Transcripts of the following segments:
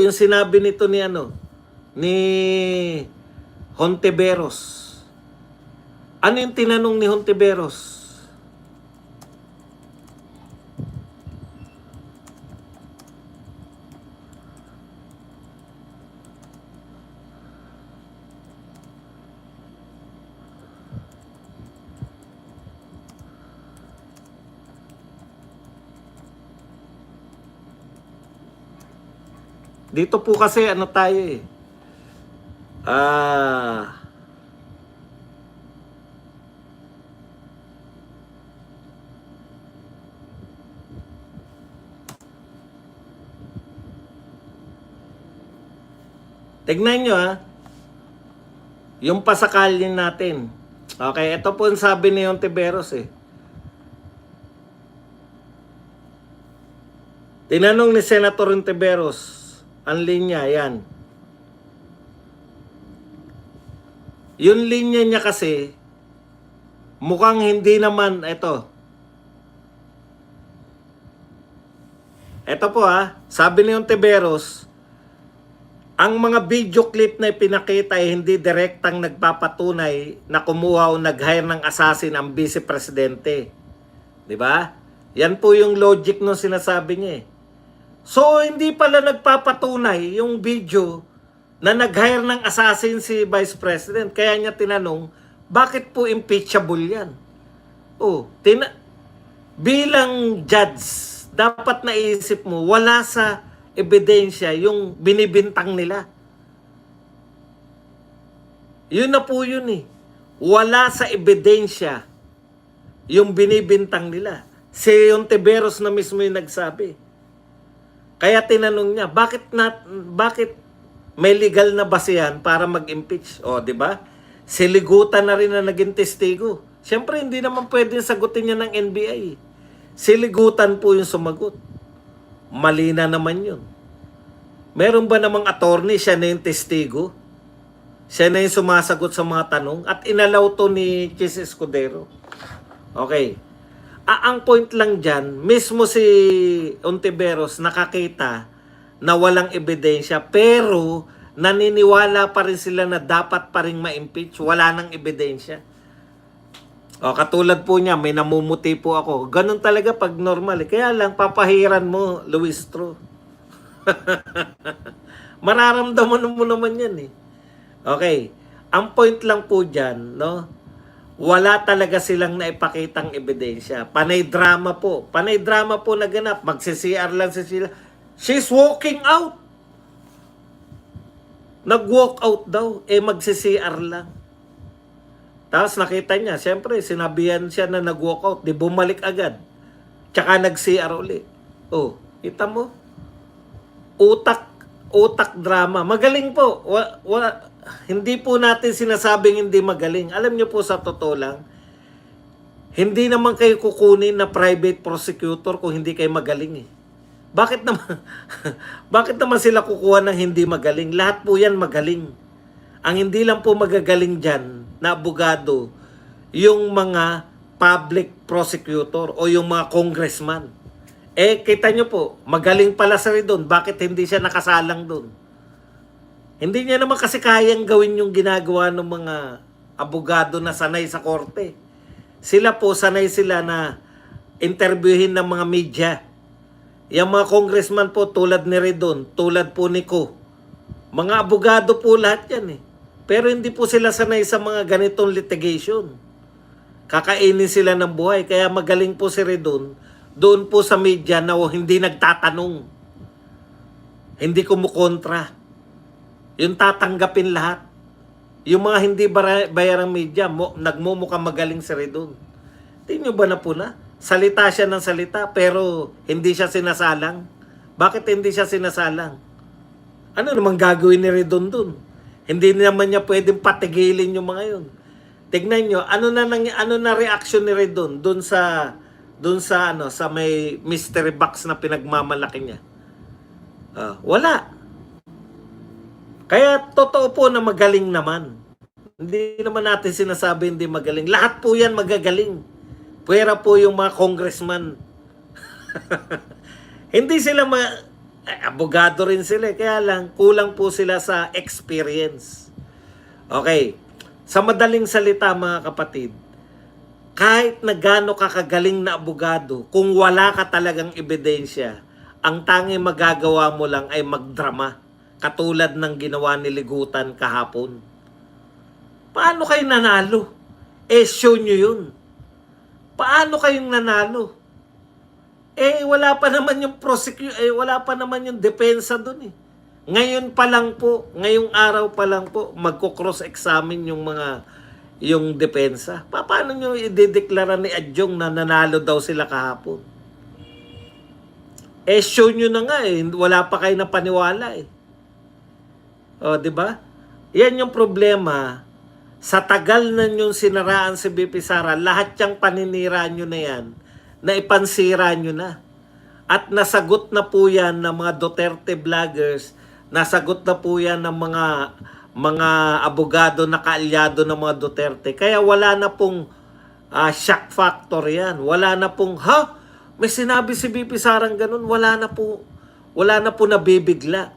yung sinabi nito ni ni Hontiveros. Ano yung tinanong ni Hontiveros? Dito po kasi tayo eh. Tignan nyo yung pasakalin natin. Okay, ito po ang sabi ni Hontiveros eh. Tinanong ni Senator Hontiveros, ang linya, yan. Yung linya niya kasi, mukhang hindi naman, ito po sabi ni Hontiveros, ang mga video clip na ipinakita ay hindi direktang nagpapatunay na kumuha o nag-hire ng assassin ang Vice Presidente. Di ba? Yan po yung logic ng sinasabi niya eh. So, hindi pala nagpapatunay yung video na nag-hire ng assassin si Vice President. Kaya niya tinanong, bakit po impeachable yan? Bilang judge, dapat naisip mo, wala sa ebidensya yung binibintang nila. Yun na po yun eh. Wala sa ebidensya yung binibintang nila. Si Hontiveros na mismo yung nagsabi. Kaya tinanong niya, bakit may legal na basehan para mag-impeach? Di ba? Siligutan na rin na naging testigo. Siyempre, hindi naman pwedeng sagutin niya ng NBI. Siligutan po yung sumagot. Mali na naman yun. Meron ba namang attorney, siya na yung testigo? Siya na yung sumasagot sa mga tanong? At inalaw to ni Chis Escudero. Okay. Ang point lang dyan, mismo si Hontiveros nakakita na walang ebidensya, pero naniniwala pa rin sila na dapat pa rin ma-impeach. Wala nang ebidensya. Katulad po niya, may namumuti po ako. Ganun talaga pag normal. Kaya lang, papahiran mo, Luis Tro. Mararamdaman mo naman yan eh. Okay. Ang point lang po dyan, wala talaga silang naipakitang ebidensya. Panay drama po. Panay drama po naganap. Magsi-CR lang sila. She's walking out. Nag-walk out daw. Magsi-CR lang. Tapos nakita niya, siyempre, sinabihan siya na nag-walk out. Di bumalik agad. Tsaka nag-CR uli. Kita mo? Utak drama. Magaling po. Hindi po natin sinasabing hindi magaling. Alam niyo po sa totoo lang, hindi naman kayo kukunin na private prosecutor kung hindi kayo magaling eh. Bakit naman sila kukuha ng hindi magaling? Lahat po yan magaling. Ang hindi lang po magagaling dyan na abogado, yung mga public prosecutor o yung mga congressman. Kita nyo po, magaling pala sila doon. Bakit hindi siya nakasalang doon? Hindi niya naman kasi kayang gawin yung ginagawa ng mga abogado na sanay sa korte. Sila po, sanay sila na interviewin ng mga media. Yung mga congressman po, tulad ni Redon, tulad po ni Ko. Mga abogado po lahat yan eh. Pero hindi po sila sanay sa mga ganitong litigation. Kakainin sila ng buhay. Kaya magaling po si Redon doon po sa media na hindi nagtatanong. Hindi kumukontra. Yung tatanggapin lahat. Yung mga hindi bayarang media, nagmumukhang magaling si Redon. Tingnan nyo ba na po na? Salita siya ng salita, pero hindi siya sinasalang. Bakit hindi siya sinasalang? Ano namang gagawin ni Redon dun? Hindi naman niya pwedeng patigilin yung mga yun. Tignan nyo, ano na reaction ni Redon dun sa may mystery box na pinagmamalaki niya? Wala. Kaya totoo po na magaling naman. Hindi naman natin sinasabi hindi magaling. Lahat po yan magagaling. Pwera po yung mga congressman. Hindi sila Abogado rin sila. Kaya lang, kulang po sila sa experience. Okay. Sa madaling salita mga kapatid, kahit na gaano ka kagaling na abogado, kung wala ka talagang ebidensya, ang tanging magagawa mo lang ay magdrama. Katulad ng ginawa ni Ligutan kahapon. Paano kayo nanalo? Show nyo yun. Paano kayong nanalo? Wala pa naman yung wala pa naman yung depensa dun eh. Ngayon pa lang po, ngayong araw pa lang po, magko-cross-examine yung depensa. Paano nyo idedeklara ni Adjong na nanalo daw sila kahapon? Show nyo na nga eh, wala pa kayo na paniwala eh. O, di ba? Yan yung problema. Sa tagal na yung sinaraan si BP Sara, lahat yung paninira nyo na yan, na ipansira nyo na. At nasagot na po yan ng mga Duterte vloggers, nasagot na po yan ng mga abogado na kaalyado ng mga Duterte. Kaya wala na pong shock factor yan. Wala na pong, may sinabi si BP Sarang ganun, wala na po nabibigla.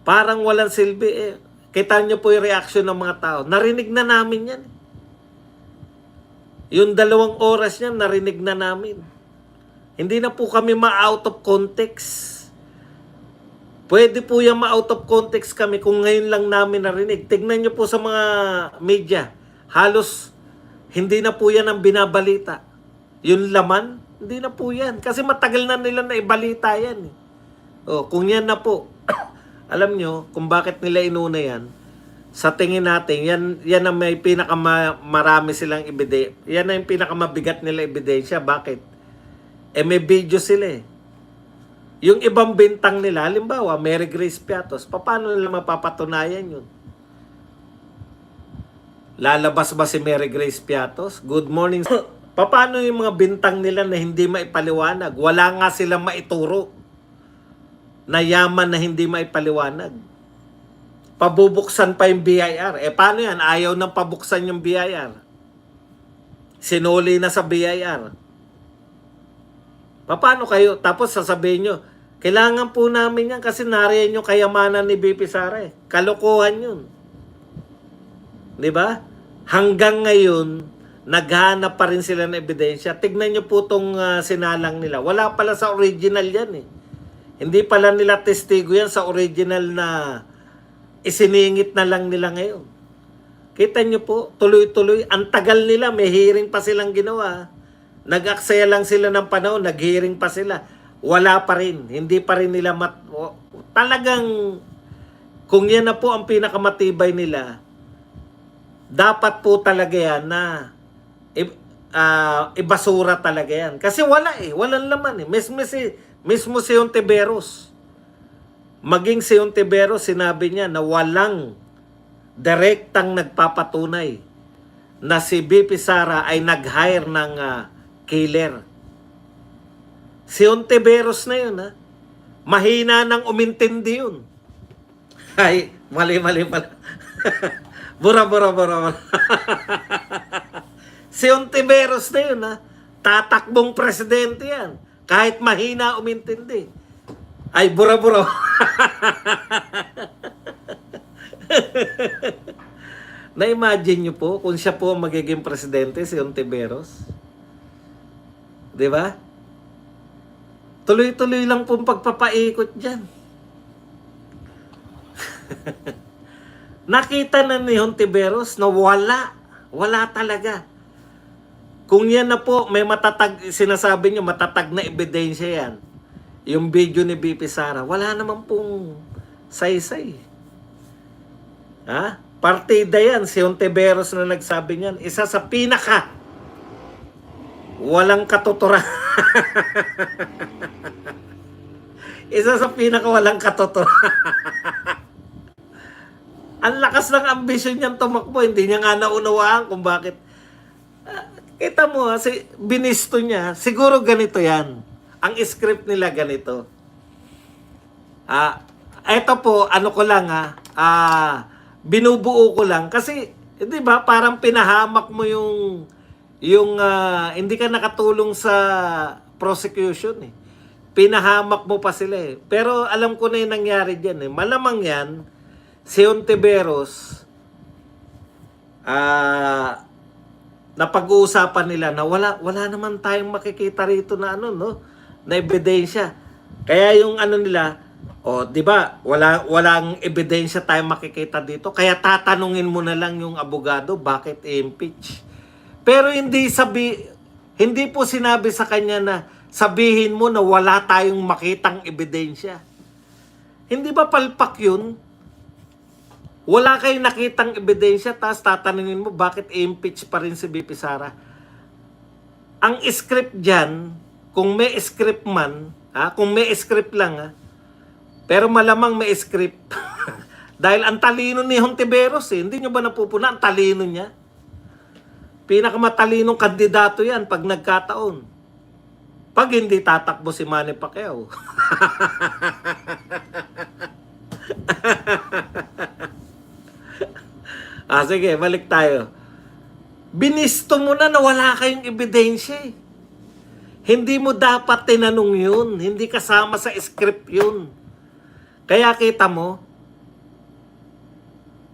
Parang walang silbi eh. Kita nyo po yung reaction ng mga tao. Narinig na namin yan. Yung 2 oras niyan, narinig na namin. Hindi na po kami ma-out of context. Pwede po yan ma-out of context kami kung ngayon lang namin narinig. Tignan nyo po sa mga media. Halos hindi na po yan ang binabalita. Yung laman, hindi na po yan. Kasi matagal na nila na ibalita yan. Kung yan na po, alam nyo kung bakit nila inuna yan. Sa tingin natin, yan ang may pinakamarami silang ebidensya. Yan ang pinakamabigat nila ebidensya. Bakit? May video sila eh. Yung ibang bintang nila, halimbawa, Mary Grace Piatos, paano nila mapapatunayan yun? Lalabas ba si Mary Grace Piatos? Good morning. Paano yung mga bintang nila na hindi maipaliwanag? Wala nga silang maituro na yaman na hindi maipaliwanag. Pabubuksan pa yung BIR. Paano yan? Ayaw nang pabuksan yung BIR. Sinuli na sa BIR. Paano kayo? Tapos sasabihin nyo, kailangan po namin yan kasi nariyan yung kayamanan ni BP Sara. Kalokohan yun. Diba? Hanggang ngayon, naghanap pa rin sila ng ebidensya. Tignan nyo po itong sinalang nila. Wala pala sa original yan eh. Hindi pala nila testigo yan sa original na isiningit na lang nila ngayon. Kita nyo po, tuloy-tuloy. Ang tagal nila, may hearing pa silang ginawa. Nag-aksaya lang sila ng panahon, nag-hearing pa sila. Wala pa rin. Hindi pa rin nila talagang, kung yan na po ang pinakamatibay nila, dapat po talaga yan na ibasura talaga yan. Kasi wala eh. Walang laman eh. Mismo si Ontiveros. Maging si Ontiveros, sinabi niya na walang direktang nagpapatunay na si BP Sara ay nag-hire ng killer. Si Ontiveros na yun, ha? Mahina nang umintindi yun. Ay, mali pala. Bura. Si Ontiveros na yun, ha? Tatakbong presidente yan. Kahit mahina umintindi. Ay, bura. Na-imagine nyo po kung siya po magiging presidente, si Ontiveros. Di ba? Tuloy-tuloy lang pong pagpapaikot dyan. Nakita na ni Ontiveros na wala talaga. Kung yan na po, may matatag, sinasabi nyo, matatag na ebidensya yan. Yung video ni BP Sara, wala naman pong saysay. Ha? Partida yan, si Ontiveros na nagsabi niyan. Isa sa pinaka walang katuturan. Isa sa pinaka walang katuturan. Ang lakas ng ambisyon niyang tumakbo. Hindi niya nga naunawaan kung bakit. Kita mo, binisto niya. Siguro ganito yan. Ang script nila ganito. Ito po, ano ko lang binubuo ko lang. Kasi, di ba, parang pinahamak mo yung hindi ka nakatulong sa prosecution eh. pinahamak mo pa sila eh. Pero alam ko na yung nangyari dyan eh. Malamang yan, si Ontiveros, napag-uusapan nila na wala naman tayong makikita rito na ano, no? Na ebidensya. Kaya yung ano nila, di ba? Walang ebidensya tayong makikita dito. Kaya tatanungin mo na lang yung abogado, bakit i-impeach? Pero hindi po sinabi sa kanya na sabihin mo na wala tayong makitang ebidensya. Hindi ba palpak yun? Wala kayong nakitang ebidensya, tapos tatanungin mo bakit i-impeach pa rin si BP Sara. Ang script dyan, kung may script man, kung may script lang, pero malamang may script. Dahil ang talino ni Hontiveros, hindi nyo ba napupuna ang talino niya? Pinakamatalinong kandidato yan pag nagkataon. Pag hindi tatakbo si Manny Pacquiao. Sige, balik tayo. Binisto mo na wala kayong ebidensya eh. Hindi mo dapat tinanong yun. Hindi kasama sa script yun. Kaya kita mo,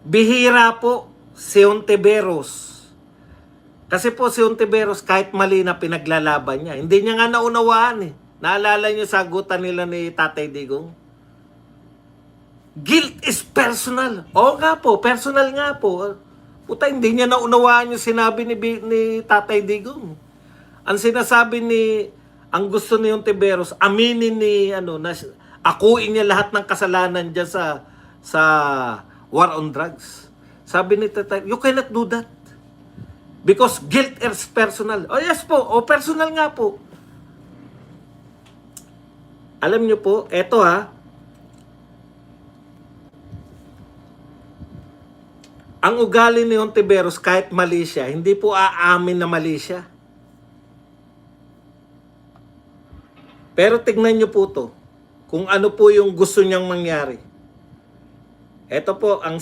bihira po si Ontiveros. Kasi po si Ontiveros, kahit mali na pinaglalaban niya, hindi niya nga naunawaan eh. Naalala niyo sagutan nila ni Tatay Digong? Guilt is personal. Oo nga po, personal nga po. Puta, hindi niya naunawaan yung sinabi ni Tatay Digong. Ang sinasabi ang gusto ni Ontiveros, aminin na akuin niya lahat ng kasalanan dyan sa war on drugs. Sabi ni Tatay, you cannot do that. Because guilt is personal. Yes po, personal nga po. Alam niyo po, eto ang ugali ni Ontiveros kahit mali siya, hindi po aamin na mali siya. Pero tignan niyo po to, kung ano po yung gusto niyang mangyari. Ito po ang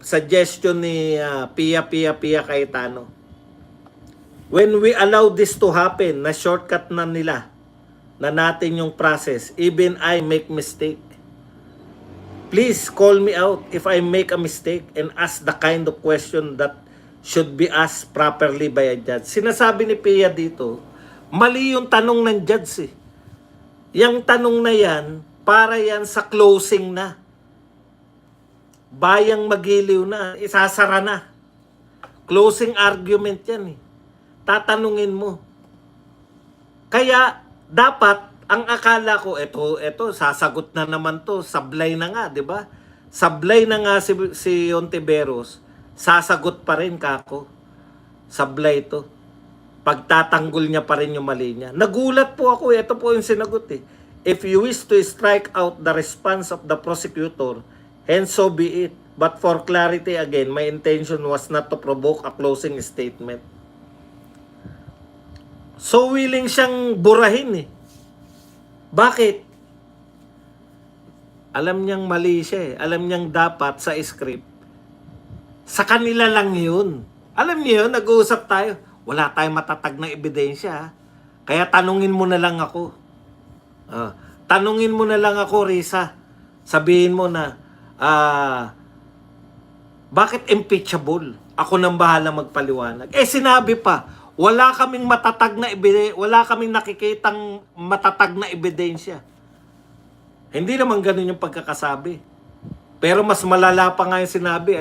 suggestion ni Pia Cayetano. When we allow this to happen, na shortcut na nila, na natin yung process, even I make mistake. Please call me out if I make a mistake and ask the kind of question that should be asked properly by a judge. Sinasabi ni Pia dito, mali yung tanong ng judge eh. Yung tanong na yan, para yan sa closing na. Bayang magiliw na, isasara na. Closing argument yan eh. Tatanungin mo. Kaya, dapat, ang akala ko, eto, sasagot na naman to, sablay na nga, di ba? Sablay na nga si Ontiveros, sasagot pa rin kako. Sablay to. Pagtatanggol niya pa rin yung mali niya. Nagulat po ako, ito po yung sinagot eh. If you wish to strike out the response of the prosecutor, and so be it. But for clarity again, my intention was not to provoke a closing statement. So willing siyang burahin eh. Bakit? Alam niyang mali siya eh. Alam niyang dapat sa script. Sa kanila lang yun. Alam niyo yun, nag-uusap tayo. Wala tayong matatag na ebidensya. Kaya tanungin mo na lang ako. Tanungin mo na lang ako, Risa. Sabihin mo na, bakit impeachable? Ako nang bahala magpaliwanag. Sinabi pa, wala kaming matatag na wala kaming nakikitang matatag na ebidensya. Hindi naman ganun yung pagkakasabi. Pero mas malala pa nga yung sinabi.